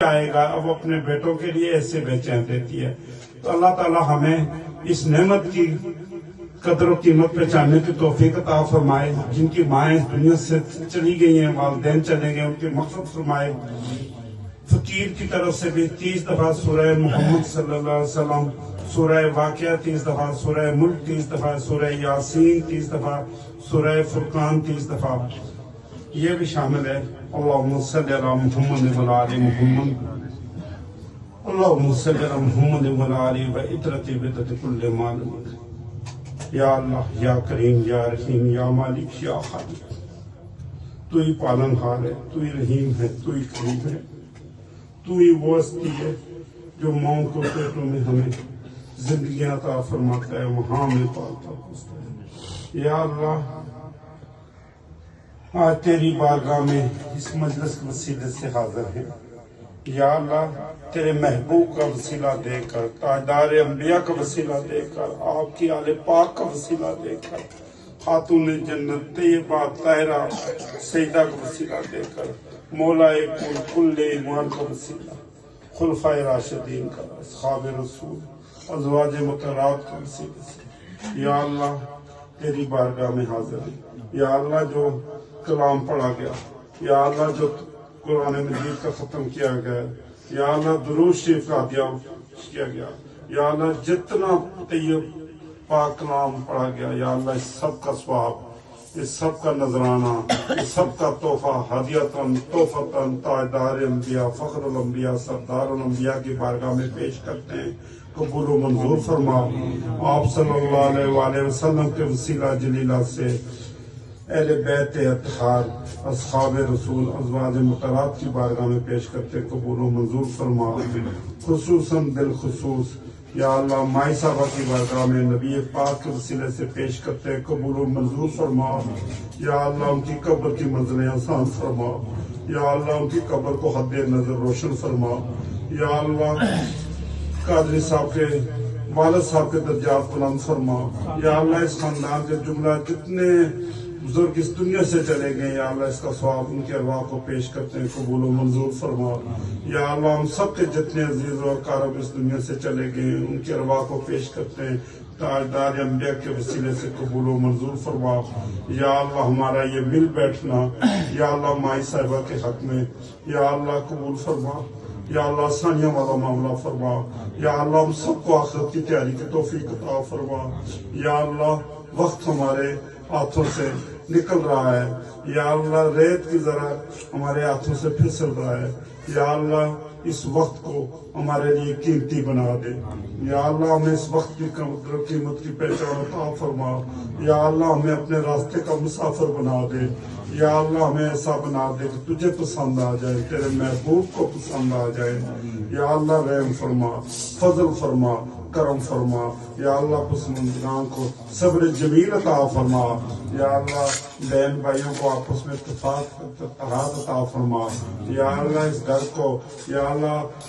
آئے گا اب اپنے بیٹوں کے لیے ایسے بے چین رہتی ہے. تو اللہ تعالی ہمیں اس نعمت کی قدر و قیمت پہچاننے کی توفیق عطا فرمائے. جن کی مائیں دنیا سے چلی گئی ہیں، والدین چلے گئے، ان کی مغفرت فرمائے. فقیر کی طرف سے بھی 30 دفعہ سورہ محمد صلی اللہ علیہ وسلم، سورہ واقعہ 30 دفعہ، سورہ ملک 30 دفعہ، سورہ یاسین 30 دفعہ، سورہ فرقان 30 دفعہ یہ بھی شامل ہے. اللہم صلی علی محمد و علی محمد، اللہم صلی علی محمد و علی و اطرت بدت کل معلوم. یا اللہ، یا کریم، یا رحیم، یا مالک، یا خالق، تو ہی پالن ہار ہے، تو ہی رحیم ہے، تو ہی کریم ہے، تو ہی وہ ہستی ہے جو ماؤں کو پیٹوں میں ہمیں زندگیاں عطا فرماتا ہے، وہاں ہمیں پالتا پوستا ہے. یا اللہ، آج تیری بارگاہ میں اس مجلس کے وسیلے سے حاضر ہیں. یا اللہ، تیرے محبوب کا وسیلہ دے کر، تاجدار انبیاء کا وسیلہ دے کر، آپ کی آل پاک کا وسیلہ دے کر، خاتون جنت طیبہ طاہرہ سیدہ کا وسیلہ دے کر، مولا کل ایمان کا وسیلہ، خلفائے راشدین کا، اصحاب رسول، ازواج مطہرات کا وسیلے سے یا اللہ تیری بارگاہ میں حاضر ہیں. یا اللہ، جو کلام پڑھا گیا، یا اللہ جو قرآن مجید کا ختم کیا گیا، یا اللہ درود شریف کا ہدیہ کیا گیا، یا اللہ جتنا طیب پاک کلام پڑھا گیا، یا اللہ اس سب کا ثواب، اس سب کا نذرانہ، اس سب کا تحفہ ہدیۃً تحفۃً تاجدار انبیاء فخر الانبیاء سردار الانبیاء کی بارگاہ میں پیش کرتے ہیں. قبول و منظور فرما. آپ صلی اللہ علیہ وآلہ وسلم کے وسیلہ جلیلہ سے اہل بیت اطہار اصحاب رسول ازواج مطہرات کی بارگاہ میں پیش کرتے قبول و منظور فرما. خصوصاً بالخصوص یا اللہ مائی صاحبہ کی بارگاہ میں نبی پاک کے وسیلے سے پیش کرتے قبول و منظور فرما. یا اللہ ان کی قبر کی منزلیں آسان فرما. یا اللہ ان کی قبر کو حد نظر روشن فرما. یا اللہ قادری صاحب کے والد صاحب کے درجات بلند فرما. یا اللہ اس خاندان کے جملہ جتنے بزرگ اس دنیا سے چلے گئے، یا اللہ اس کا ثواب ان کے ارواح کو پیش کرتے ہیں قبول و منظور فرما. یا اللہ ہم سب کے جتنے عزیز و اقارب اس دنیا سے چلے گئے ان کے ارواح کو پیش کرتے ہیں تاجدار انبیاء کے وسیلے سے قبول و منظور فرما. یا اللہ ہمارا یہ مل بیٹھنا یا اللہ مائی صاحبہ کے حق میں یا اللہ قبول فرما. یا اللہ آسانیاں والا معاملہ فرما. یا اللہ ہم سب کو آخرت کی تیاری کی توفیق عطا فرما. یا اللہ وقت ہمارے ہاتھوں سے نکل رہا ہے، یا اللہ ریت کی ذرا ہمارے ہاتھوں سے پھسل رہا ہے. یا اللہ اس وقت کو ہمارے لیے قیمتی بنا دے. یا اللہ ہمیں اس وقت کی قدر و قیمت کی پہچان عطا فرما. یا اللہ ہمیں اپنے راستے کا مسافر بنا دے. یا اللہ ہمیں ایسا بنا دے کہ تجھے پسند آ جائے، تیرے محبوب کو پسند آ جائے. یا اللہ رحم فرما، فضل فرما، کرم فرما. یا اللہ پسماندگان کو صبر جمیل عطا فرما. یا اللہ بہن بھائیوں کو آپس میں اتفاق اتحاد عطا فرما. یا اللہ اس گھر کو یا اللہ